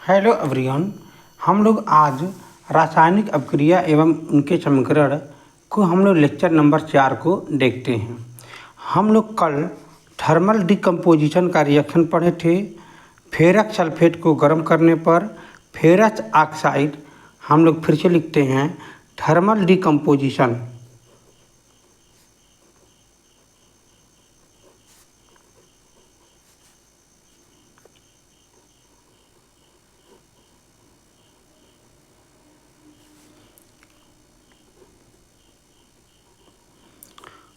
Hello everyone. हम लोग आज रासायनिक अपक्रिया एवं उनके समीकरण को हम लोग लेक्चर नंबर 4 को देखते हैं। हम लोग कल थर्मल डिकम्पोजिशन का रिएक्शन पढ़े थे। फेरस सल्फेट को गर्म करने पर फेरस ऑक्साइड, हम लोग फिर से लिखते हैं थर्मल डिकम्पोजिशन।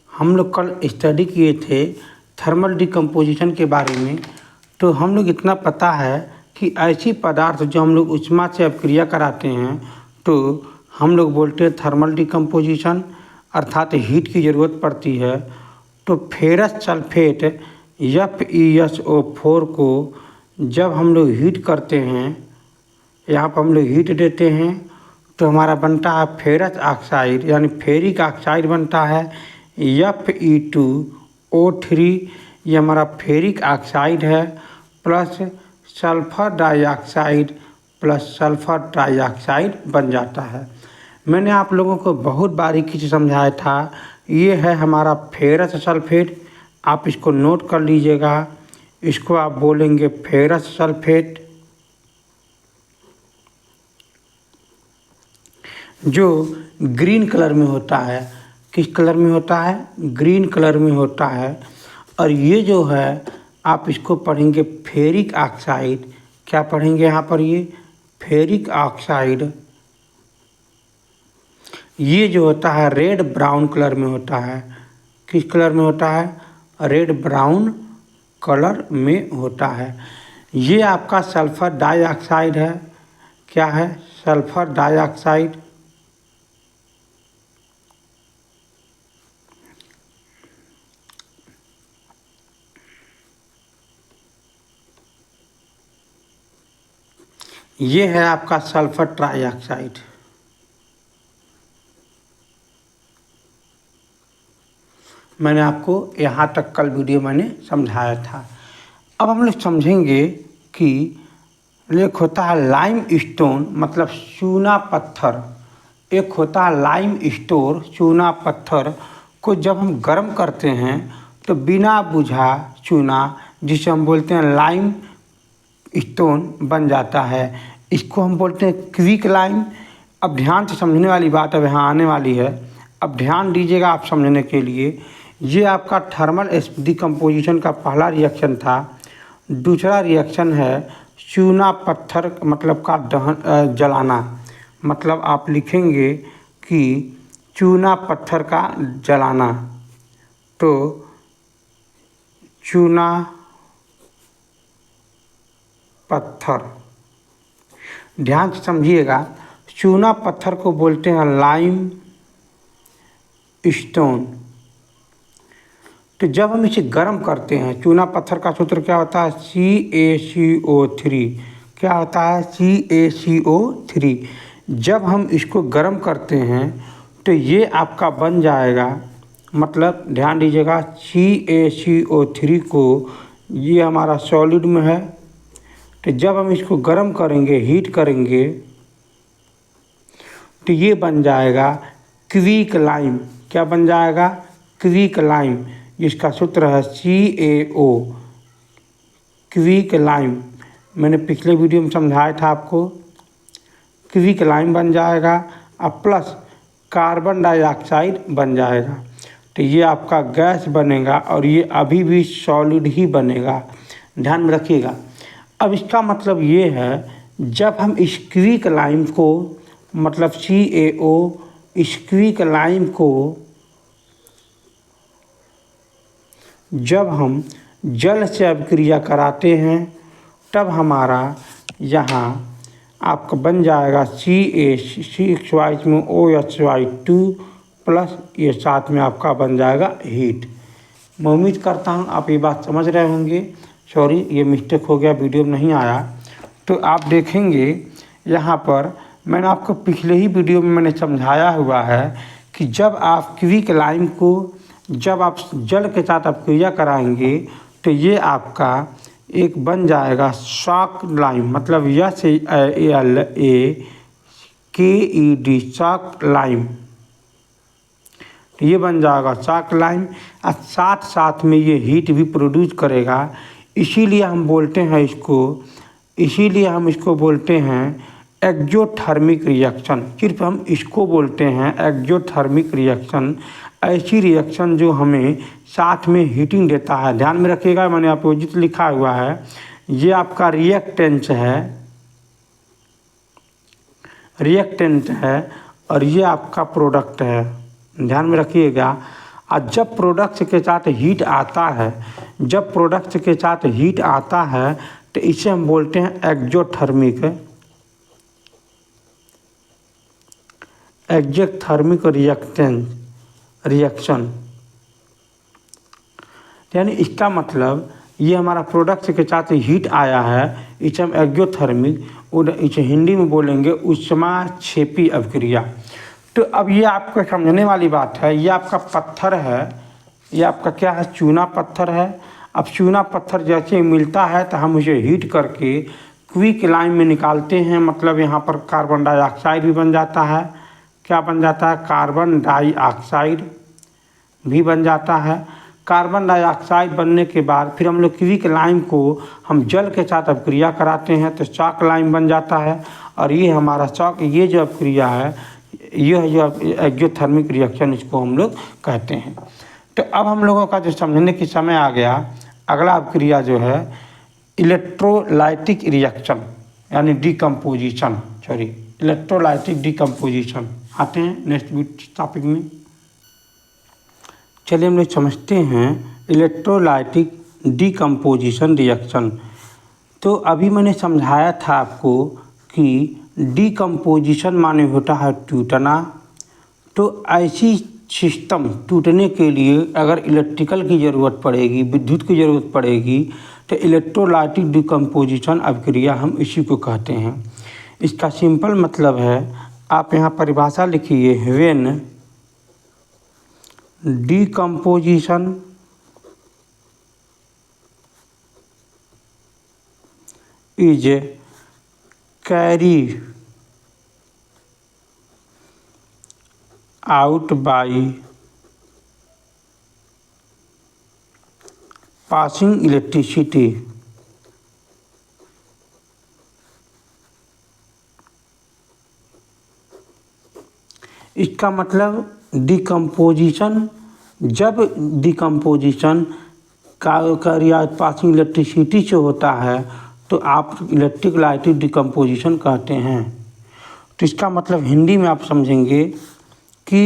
हम लोग कल स्टडी किए थे थर्मल डिकम्पोजिशन के बारे में। तो हम लोग इतना पता है कि ऐसी पदार्थ जो हम लोग ऊष्मा से अपक्रिया कराते हैं तो हम लोग बोलते हैं थर्मल डिकम्पोजिशन, अर्थात हीट की ज़रूरत पड़ती है। तो फेरस सल्फेट FeSO4 को जब हम लोग हीट करते हैं, यहाँ पर हम लोग हीट देते हैं तो हमारा बनता है फेरस ऑक्साइड, यानी फेरिक ऑक्साइड बनता है Fe2O3। ये हमारा फेरिक ऑक्साइड है, plus sulphur dioxide plus sulphur dioxide बन जाता है। मैंने आप लोगों को बहुत बारीकी से समझाया था। ये है हमारा फेरस सल्फेट, आप इसको नोट कर लीजिएगा। इसको आप बोलेंगे फेरस सल्फेट, जो ग्रीन कलर में होता है। किस कलर में होता है? ग्रीन कलर में होता है। और ये जो है आप इसको पढ़ेंगे फेरिक ऑक्साइड। क्या पढ़ेंगे यहाँ पर? ये फेरिक ऑक्साइड, ये जो होता है रेड ब्राउन कलर में होता है। किस कलर में होता है? रेड ब्राउन कलर में होता है। ये आपका सल्फर डाइऑक्साइड है। क्या है? Sulphur dioxide. ये है आपका सल्फर ट्राइऑक्साइड। मैंने आपको यहाँ तक कल वीडियो मैंने समझाया था। अब हम लोग समझेंगे कि एक होता है लाइम स्टोन, मतलब चूना पत्थर। एक होता है लाइम स्टोन, चूना पत्थर को जब हम गर्म करते हैं तो बिना बुझा चूना, जिसे हम बोलते हैं लाइम स्टोन, बन जाता है। इसको हम बोलते हैं क्विक लाइम। अब ध्यान से समझने वाली बात अब यहाँ आने वाली है। अब ध्यान दीजिएगा आप समझने के लिए। ये आपका थर्मल डिकम्पोजिशन का पहला रिएक्शन था। दूसरा रिएक्शन है चूना पत्थर मतलब का दहन, जलाना। मतलब आप लिखेंगे कि चूना पत्थर का जलाना। तो चूना पत्थर, ध्यान से समझिएगा। चूना पत्थर को बोलते हैं लाइम स्टोन। तो जब हम इसे गर्म करते हैं, चूना पत्थर का सूत्र क्या होता है? CaCO3। क्या होता है? CaCO3। जब हम इसको गर्म करते हैं तो ये आपका बन जाएगा, मतलब ध्यान दीजिएगा, CaCO3 को, ये हमारा सॉलिड में है। तो जब हम इसको गर्म करेंगे, हीट करेंगे, तो ये बन जाएगा क्विक लाइम। क्या बन जाएगा? Quick lime. इसका सूत्र है CaO, क्विक लाइम। मैंने पिछले वीडियो में समझाया था आपको। क्विक लाइम बन जाएगा और प्लस कार्बन डाइऑक्साइड बन जाएगा। तो ये आपका गैस बनेगा और ये अभी भी सॉलिड ही बनेगा, ध्यान में रखिएगा। अब इसका मतलब ये है, जब हम इस क्विक लाइम को, मतलब CaO, इस क्विक लाइम को जब हम जल से अभिक्रिया कराते हैं तब हमारा यहाँ आपका बन जाएगा CaCH में OH2 प्लस ये साथ में आपका बन जाएगा हीट। मैं उम्मीद करता हूँ आप ये बात समझ रहे होंगे। सॉरी, ये मिस्टेक हो गया, वीडियो में नहीं आया। तो आप देखेंगे यहाँ पर मैंने आपको पिछले ही वीडियो में मैंने समझाया हुआ है कि जब आप क्विक लाइम को, जब आप जल के साथ अपक्रिया कराएंगे तो ये आपका एक बन जाएगा शॉक लाइम, मतलब SALAKED शॉक लाइम। ये बन जाएगा शॉक लाइम और साथ साथ में ये हीट भी प्रोड्यूस करेगा। इसीलिए हम इसको बोलते हैं एक्जोथर्मिक रिएक्शन। सिर्फ हम इसको बोलते हैं एक्जोथर्मिक रिएक्शन, ऐसी रिएक्शन जो हमें साथ में हीटिंग देता है। ध्यान में रखिएगा, मैंने अपोजिट लिखा हुआ है, ये आपका रिएक्टेंट है और ये आपका प्रोडक्ट है। ध्यान में रखिएगा। और जब प्रोडक्ट के साथ हीट आता है तो इसे हम बोलते हैं एक्जोथर्मिक रिएक्शन। यानी इसका मतलब ये हमारा प्रोडक्ट के साथ हीट आया है, इसे हम एक्जोथर्मिक, इसे हिंदी में बोलेंगे ऊष्माक्षेपी अभिक्रिया। तो अब ये आपको समझने वाली बात है, ये आपका पत्थर है, ये आपका क्या है, चूना पत्थर है। अब चूना पत्थर जैसे ही मिलता है तो हम उसे हीट करके क्विक लाइम में निकालते हैं, मतलब यहाँ पर कार्बन डाइऑक्साइड भी बन जाता है। क्या बन जाता है? कार्बन डाइऑक्साइड भी बन जाता है। कार्बन डाइऑक्साइड बनने के बाद फिर हम लोग क्विक लाइम को हम जल के साथ अभिक्रिया कराते हैं तो चॉक लाइम बन जाता है। और ये हमारा ये जो अभिक्रिया है, ये जो एक्जोथर्मिक रिएक्शन इसको हम लोग कहते हैं। तो अब हम लोगों का जो समझने की समय आ गया, अगला अभिक्रिया जो है इलेक्ट्रोलाइटिक रिएक्शन यानी इलेक्ट्रोलाइटिक डिकम्पोजिशन। आते हैं नेक्स्ट टॉपिक में। चलिए हम लोग समझते हैं इलेक्ट्रोलाइटिक डिकम्पोजिशन रिएक्शन। तो अभी मैंने समझाया था आपको कि डिकम्पोजिशन माने होता है टूटना। तो ऐसी सिस्टम टूटने के लिए अगर इलेक्ट्रिकल की ज़रूरत पड़ेगी, विद्युत की ज़रूरत पड़ेगी, तो इलेक्ट्रोलाइटिक डिकम्पोजिशन अभिक्रिया हम इसी को कहते हैं। इसका सिंपल मतलब है, आप यहाँ परिभाषा लिखिए, when decomposition is carry out by passing electricity. इसका मतलब डिकम्पोजिशन, जब डिकम्पोजिशन कार्य पासिंग इलेक्ट्रिसिटी से होता है तो आप इलेक्ट्रोलाइटिक डिकम्पोजिशन कहते हैं। तो इसका मतलब हिंदी में आप समझेंगे कि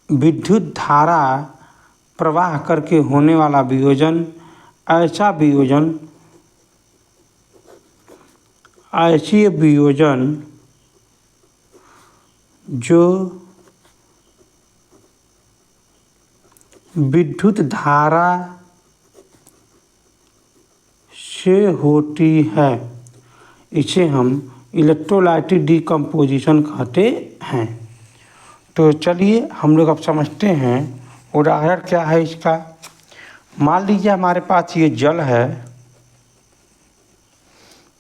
विद्युत धारा प्रवाह करके होने वाला वियोजन, ऐसा वियोजन जो विद्युत धारा से होती है, इसे हम इलेक्ट्रोलाइटिक डिकम्पोजिशन कहते हैं। तो चलिए हम लोग अब समझते हैं उदाहरण क्या है इसका। मान लीजिए हमारे पास ये जल है।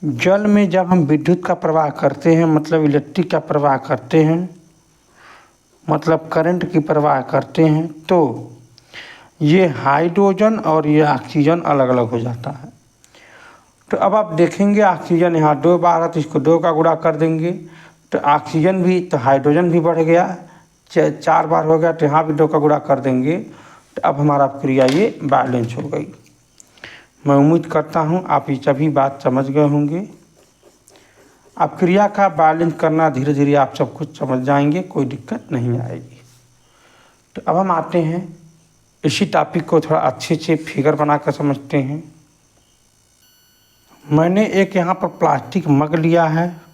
जल में जब हम विद्युत का प्रवाह करते हैं, मतलब इलेक्ट्रिक का प्रवाह करते हैं, मतलब करंट की प्रवाह करते हैं, तो ये हाइड्रोजन और ये ऑक्सीजन अलग अलग हो जाता है। तो अब आप देखेंगे ऑक्सीजन यहाँ 2 बार है तो इसको 2 का गुणा कर देंगे तो ऑक्सीजन भी, तो हाइड्रोजन भी बढ़ गया, 4 बार हो गया तो यहाँ भी 2 का गुणा कर देंगे। तो अब हमारा क्रिया ये बैलेंस हो गई। मैं उम्मीद करता हूँ आप ये सभी बात समझ गए होंगे। अब क्रिया का बैलेंस करना धीरे धीरे आप सब कुछ समझ जाएंगे, कोई दिक्कत नहीं आएगी। तो अब हम आते हैं इसी टॉपिक को थोड़ा अच्छे से फिगर बनाकर समझते हैं। मैंने एक यहाँ पर प्लास्टिक मग लिया है।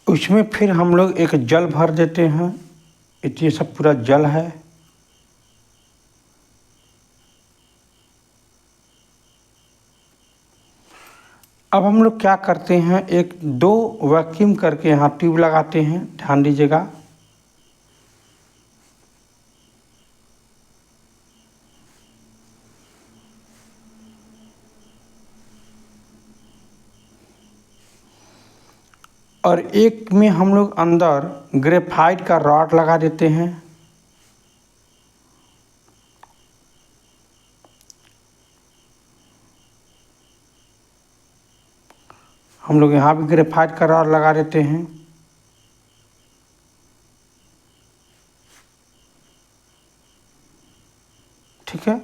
उसमें फिर हम लोग एक जल भर देते हैं। ये सब पूरा जल है। अब हम लोग क्या करते हैं, 1-2 वैक्यूम करके यहाँ ट्यूब लगाते हैं। ध्यान दीजिएगा। और एक में हम लोग अंदर ग्रेफाइट का रॉड लगा देते हैं। हम लोग यहाँ भी ग्रेफाइट का रॉड लगा देते हैं। ठीक है।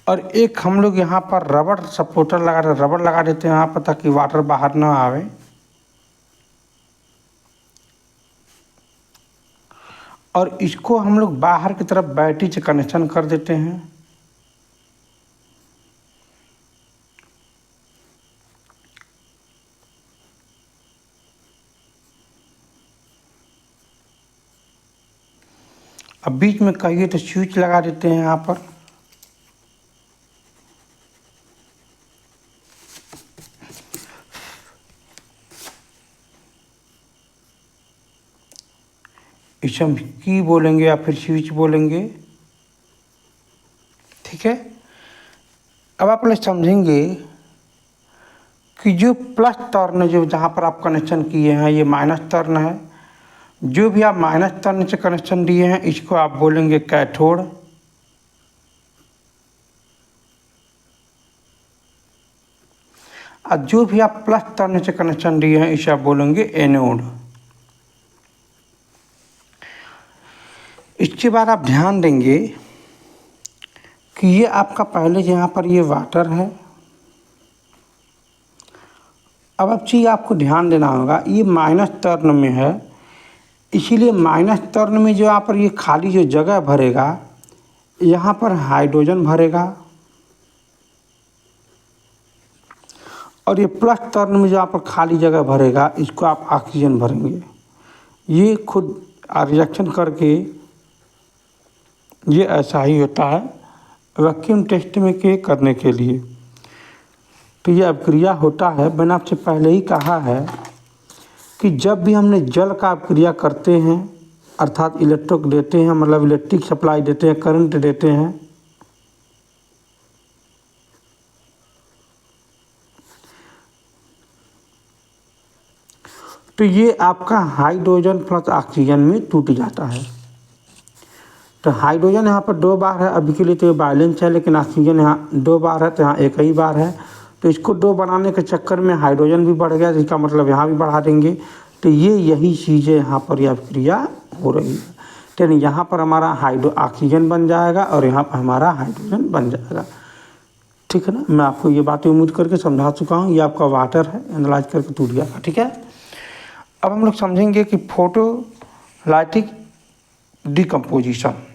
और एक हम लोग यहाँ पर रबड़ सपोर्टर रबड़ लगा देते हैं यहाँ पर, ताकि वाटर बाहर ना आवे। और इसको हम लोग बाहर की तरफ बैटरी से कनेक्शन कर देते हैं। अब बीच में कहिए तो स्विच लगा देते हैं यहाँ पर। इसे हम की बोलेंगे या फिर स्विच बोलेंगे। ठीक है। अब आप लोग समझेंगे कि जो प्लस टर्न जो जहाँ पर आप कनेक्शन किए हैं ये माइनस टर्न है। जो भी आप माइनस टर्न से कनेक्शन दिए हैं इसको आप बोलेंगे कैथोड। और जो भी आप प्लस टर्न से कनेक्शन दिए हैं इसे आप बोलेंगे एनोड। इसके बाद आप ध्यान देंगे कि ये आपका पहले यहाँ पर ये वाटर है। अब चीज़ आपको ध्यान देना होगा, ये माइनस टर्न में है, इसीलिए माइनस टर्न में जो यहाँ पर ये खाली जो जगह भरेगा यहाँ पर हाइड्रोजन भरेगा। और ये प्लस टर्न में जो यहाँ पर खाली जगह भरेगा इसको आप ऑक्सीजन भरेंगे। ये खुद रिएक्शन करके ये ऐसा ही होता है वैक्यूम टेस्ट में के करने के लिए। तो ये अभिक्रिया होता है। मैंने आपसे पहले ही कहा है कि जब भी हमने जल का अभिक्रिया करते हैं अर्थात इलेक्ट्रिक देते हैं, मतलब इलेक्ट्रिक सप्लाई देते हैं, करंट देते हैं, तो ये आपका हाइड्रोजन प्लस ऑक्सीजन में टूट जाता है। तो हाइड्रोजन यहाँ पर 2 बार है, अभी के लिए तो ये बैलेंस है, लेकिन ऑक्सीजन यहाँ 2 बार है तो यहाँ एक ही बार है। तो इसको 2 बनाने के चक्कर में हाइड्रोजन भी बढ़ गया, जिसका मतलब यहाँ भी बढ़ा देंगे। तो ये यही चीज़ें यहाँ पर यह क्रिया हो रही है। तो यहाँ पर हमारा ऑक्सीजन बन जाएगा और यहाँ पर हमारा हाइड्रोजन बन जाएगा। ठीक है ना। मैं आपको ये बातें उम्मीद करके समझा चुका हूँ। ये आपका वाटर है, एनालाइज करके टूट गया। ठीक है। अब हम लोग समझेंगे कि फोटोलाइटिक डिकम्पोजिशन।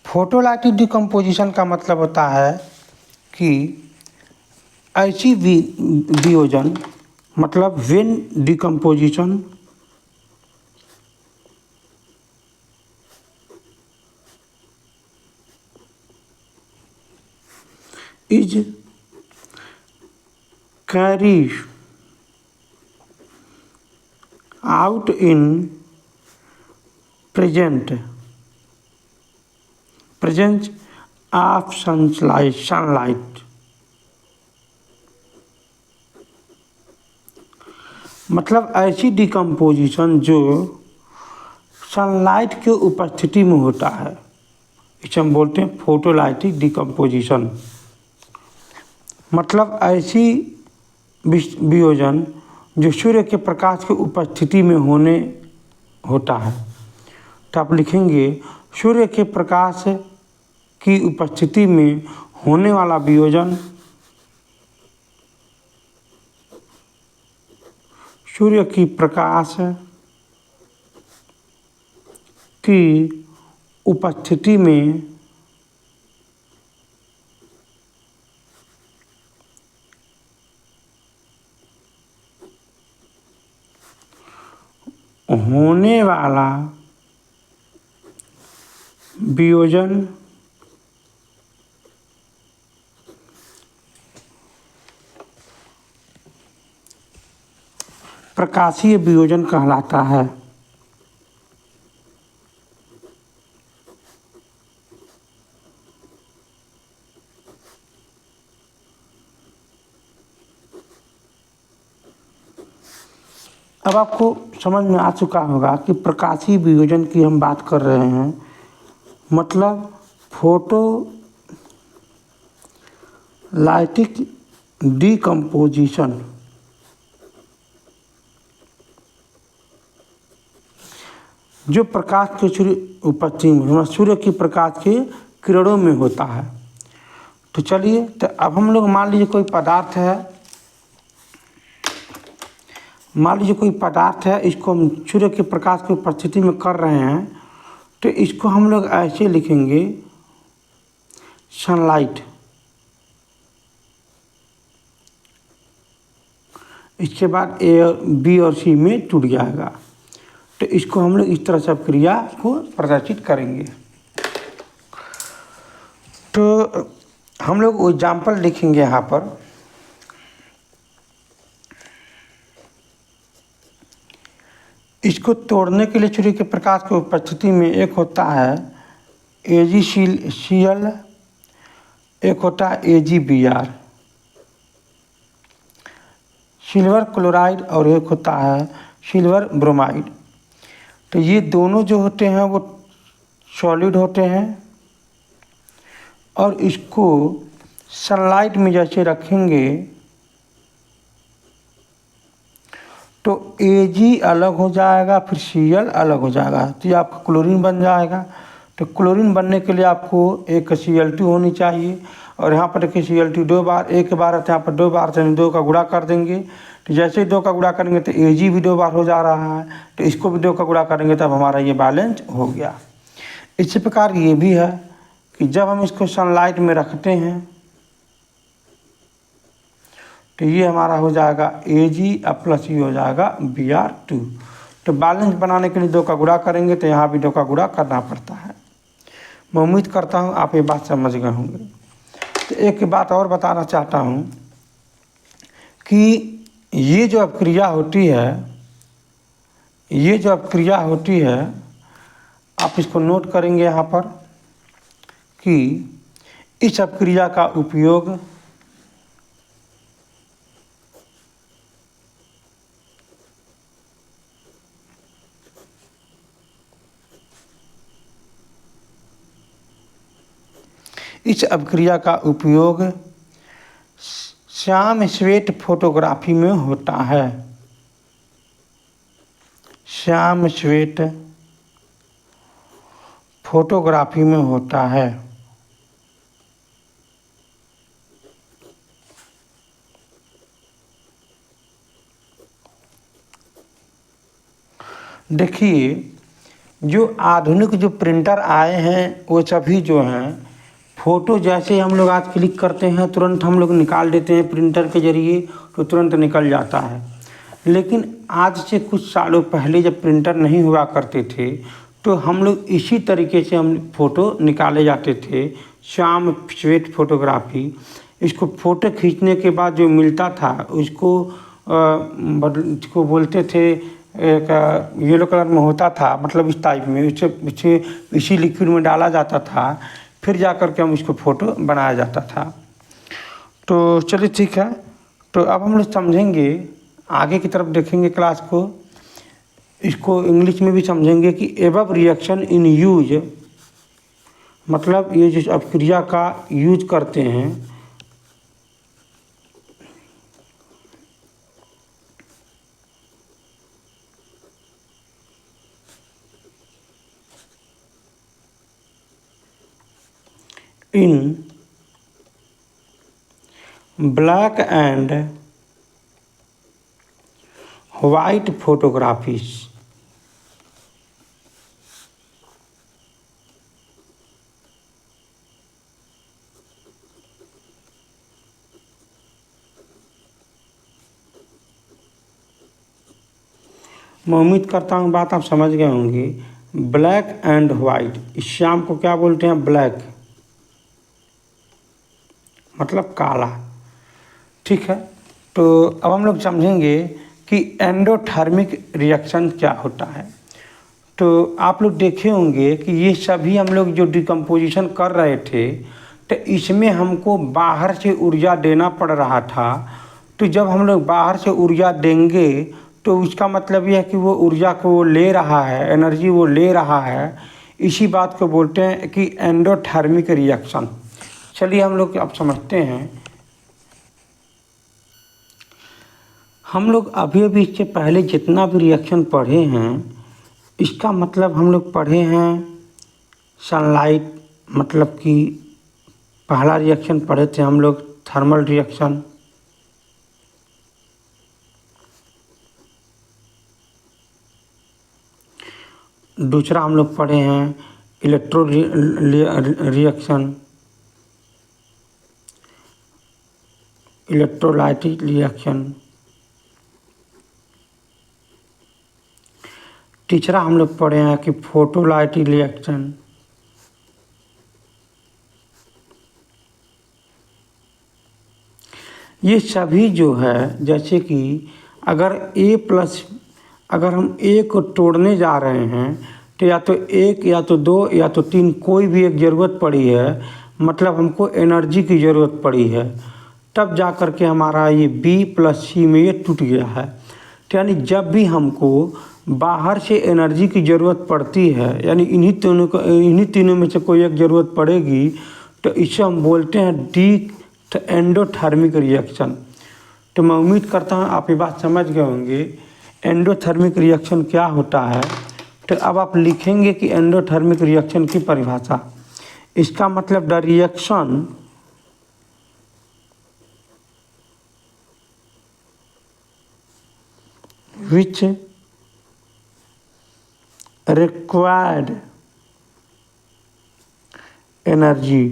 फोटोलाइटिक डिकम्पोजिशन का मतलब होता है कि ऐसी वियोजन, मतलब when decomposition is carried out in presence of sunlight। मतलब ऐसी डिकम्पोजिशन जो सनलाइट के उपस्थिति में होता है इसे हम बोलते हैं फोटोलाइटिक डिकम्पोजिशन। मतलब ऐसी वियोजन जो सूर्य के प्रकाश की उपस्थिति में होता है। तो आप लिखेंगे सूर्य के प्रकाश की उपस्थिति में होने वाला वियोजन सूर्य की प्रकाश की उपस्थिति में होने वाला वियोजन प्रकाशीय वियोजन कहलाता है। अब आपको समझ में आ चुका होगा कि प्रकाशीय वियोजन की हम बात कर रहे हैं, मतलब फोटो लाइटिक डिकम्पोजिशन। जो प्रकाश के सूर्य उपस्थिति में सूर्य की प्रकाश के किरणों में होता है। तो चलिए, तो अब हम लोग मान लीजिए कोई पदार्थ है, इसको हम सूर्य के प्रकाश की उपस्थिति में कर रहे हैं, तो इसको हम लोग ऐसे लिखेंगे सनलाइट। इसके बाद ए, बी और सी में टूट जाएगा। तो इसको हम लोग इस तरह से क्रिया को प्रदर्शित करेंगे। तो हम लोग एग्जाम्पल लिखेंगे यहाँ पर। इसको तोड़ने के लिए सूर्य के प्रकाश की उपस्थिति में एक होता है AgCl, एक होता है AgBr, सिल्वर क्लोराइड, और एक होता है सिल्वर ब्रोमाइड। तो ये दोनों जो होते हैं वो सॉलिड होते हैं, और इसको सनलाइट में जैसे रखेंगे तो Ag अलग हो जाएगा, फिर Cl अलग हो जाएगा, तो ये आपका क्लोरीन बन जाएगा। तो क्लोरीन बनने के लिए आपको एक Cl2 होनी चाहिए, और यहाँ पर देखिए Cl2 दो बार, एक बार है यहाँ पर दो बार, यानी दो का गुणा कर देंगे। तो जैसे ही दो का गुणा करेंगे तो Ag भी दो बार हो जा रहा है, तो इसको भी दो का गुणा करेंगे तब हमारा ये बैलेंस हो गया। इसी प्रकार ये भी है कि जब हम इसको सनलाइट में रखते हैं तो ये हमारा हो जाएगा Ag प्लस ये हो जाएगा Br2। तो बैलेंस बनाने के लिए दो का गुणा करेंगे तो यहाँ भी दो का गुणा करना पड़ता है। मैं उम्मीद करता हूँ आप ये बात समझ गए होंगे। तो एक बात और बताना चाहता हूँ कि ये जो अपक्रिया होती है, आप इसको नोट करेंगे यहाँ पर कि इस अपक्रिया का उपयोग श्याम श्वेत फोटोग्राफी में होता है। श्याम श्वेत फोटोग्राफी में होता है। देखिए, जो आधुनिक जो प्रिंटर आए हैं वो सभी जो हैं फ़ोटो जैसे हम लोग आज क्लिक करते हैं तुरंत हम लोग निकाल देते हैं प्रिंटर के ज़रिए, तो तुरंत निकल जाता है। लेकिन आज से कुछ सालों पहले जब प्रिंटर नहीं हुआ करते थे तो हम लोग इसी तरीके से हम फ़ोटो निकाले जाते थे, श्याम श्वेत फोटोग्राफी। इसको फ़ोटो खींचने के बाद जो मिलता था इसको बोलते थे, एक येलो कलर में होता था, मतलब इस टाइप में इसी लिक्विड में डाला जाता था, फिर जा कर के हम इसको फ़ोटो बनाया जाता था। तो चलिए ठीक है, तो अब हम लोग समझेंगे, आगे की तरफ देखेंगे क्लास को, इसको इंग्लिश में भी समझेंगे कि एबव रिएक्शन इन यूज, मतलब ये जिस अपक्रिया का यूज करते हैं इन ब्लैक एंड वाइट फोटोग्राफीज। मैं उम्मीद करता हूँ बात आप समझ गए होंगे। ब्लैक एंड वाइट, इस श्याम को क्या बोलते हैं? ब्लैक, मतलब काला। ठीक है, तो अब हम लोग समझेंगे कि एंडोथर्मिक रिएक्शन क्या होता है। तो आप लोग देखे होंगे कि ये सभी हम लोग जो डिकम्पोजिशन कर रहे थे, तो इसमें हमको बाहर से ऊर्जा देना पड़ रहा था। तो जब हम लोग बाहर से ऊर्जा देंगे तो उसका मतलब यह है कि वो ऊर्जा को वो ले रहा है, एनर्जी वो ले रहा है। इसी बात को बोलते हैं कि एंडोथर्मिक रिएक्शन। चलिए हम लोग अब समझते हैं। हम लोग अभी अभी इससे पहले जितना भी रिएक्शन पढ़े हैं, इसका मतलब हम लोग पढ़े हैं सनलाइट, मतलब कि पहला रिएक्शन पढ़े थे हम लोग थर्मल रिएक्शन। दूसरा हम लोग पढ़े हैं इलेक्ट्रो रिएक्शन, इलेक्ट्रोलाइटिक रिएक्शन। तीसरा हम लोग पढ़े हैं कि फोटोलाइटिक रिएक्शन। ये सभी जो है, जैसे कि अगर अगर हम ए को तोड़ने जा रहे हैं तो या तो एक या तो दो या तो तीन कोई भी एक ज़रूरत पड़ी है, मतलब हमको एनर्जी की ज़रूरत पड़ी है, तब जा कर के हमारा ये बी प्लस सी में ये टूट गया है। तो यानी जब भी हमको बाहर से एनर्जी की ज़रूरत पड़ती है, यानी इन्हीं तीनों में से कोई एक ज़रूरत पड़ेगी, तो इसे हम बोलते हैं एंडोथर्मिक रिएक्शन। तो मैं उम्मीद करता हूँ आप ये बात समझ गए होंगे एंडोथर्मिक रिएक्शन क्या होता है। तो अब आप लिखेंगे कि एंडोथर्मिक रिएक्शन की परिभाषा, इसका मतलब the reaction which required energy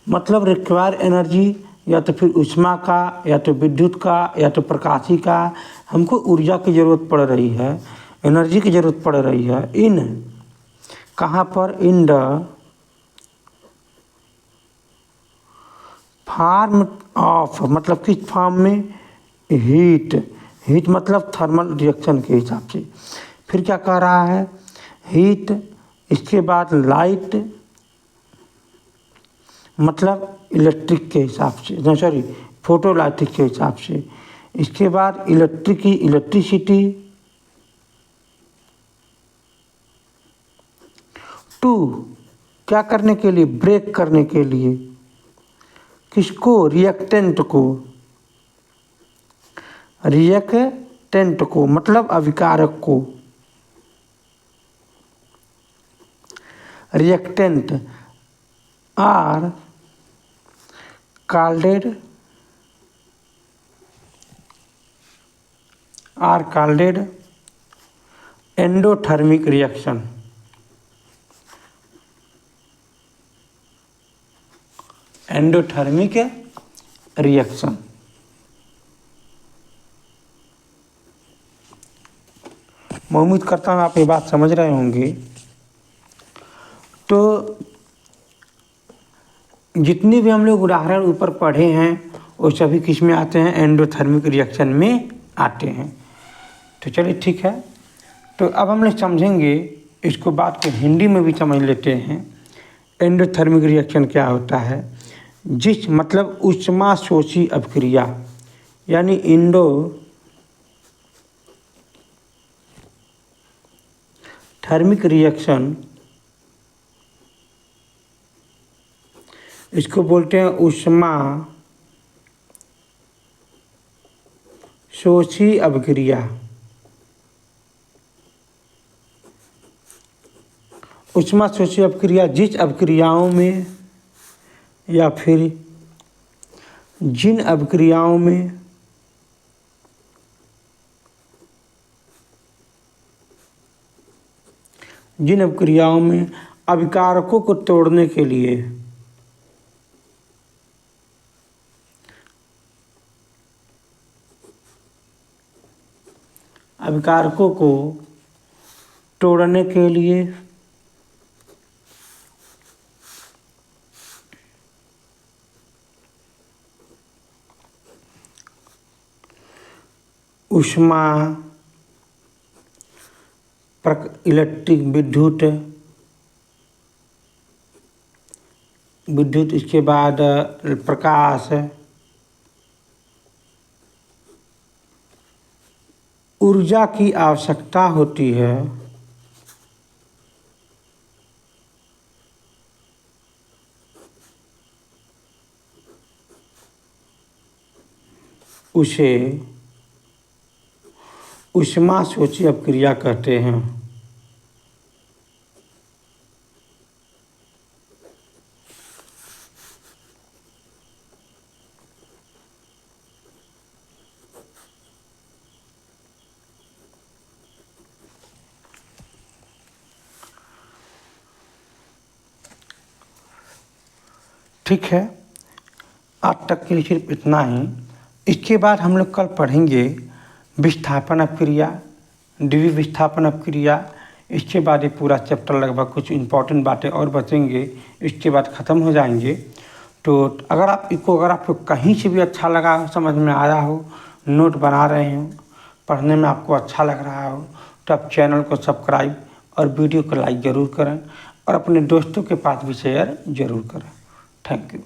मतलब रिक्वायर एनर्जी, या तो फिर ऊष्मा का, या तो विद्युत का, या तो प्रकाशी का, हमको ऊर्जा की ज़रूरत पड़ रही है, एनर्जी की ज़रूरत पड़ रही है। इन कहाँ पर? इन द फॉर्म ऑफ, मतलब किस फॉर्म में? हीट मतलब थर्मल रिएक्शन के हिसाब से। फिर क्या कह रहा है? हीट, इसके बाद लाइट मतलब इलेक्ट्रिक के हिसाब से, सॉरी फोटोलाइटिक के हिसाब से। इसके बाद इलेक्ट्रिसिटी टू क्या करने के लिए? ब्रेक करने के लिए। किसको? रिएक्टेंट को। रिएक्टेंट को मतलब अभिकारक को। Reactant are called endothermic reaction. Endothermic reaction. मैं उम्मीद करता हूँ आप ये बात समझ रहे होंगे। तो जितने भी हम लोग उदाहरण ऊपर पढ़े हैं वो सभी किस में आते हैं? एंडोथर्मिक रिएक्शन में आते हैं। तो चलिए ठीक है, तो अब हम लोग समझेंगे इसको, बात को हिंदी में भी समझ लेते हैं। एंडोथर्मिक रिएक्शन क्या होता है? जिस मतलब ऊष्मा शोषी अभिक्रिया, यानी थर्मिक रिएक्शन, इसको बोलते हैं ऊष्मा शोषी अभिक्रिया। ऊष्मा शोषी अभिक्रिया जिस अभिक्रियाओं में या फिर जिन अभिक्रियाओं में अभिकारकों को तोड़ने के लिए अभिकारकों को तोड़ने के लिए ऊष्मा इलेक्ट्रिक विद्युत इसके बाद प्रकाश, ऊर्जा की आवश्यकता होती है उसे ऊष्मा सोची अपक्रिया कहते हैं। ठीक है, आज तक के लिए सिर्फ इतना ही। इसके बाद हम लोग कल पढ़ेंगे विस्थापन अपक्रिया, द्विवीय विस्थापन अपक्रिया। इसके बाद ये पूरा चैप्टर लगभग कुछ इम्पोर्टेंट बातें और बचेंगे, इसके बाद ख़त्म हो जाएंगे। तो अगर आपको कहीं से भी अच्छा लगा हो, समझ में आया हो, नोट बना रहे हो, पढ़ने में आपको अच्छा लग रहा हो, तो आप चैनल को सब्सक्राइब और वीडियो को लाइक ज़रूर करें और अपने दोस्तों के पास भी शेयर ज़रूर करें। Thank you.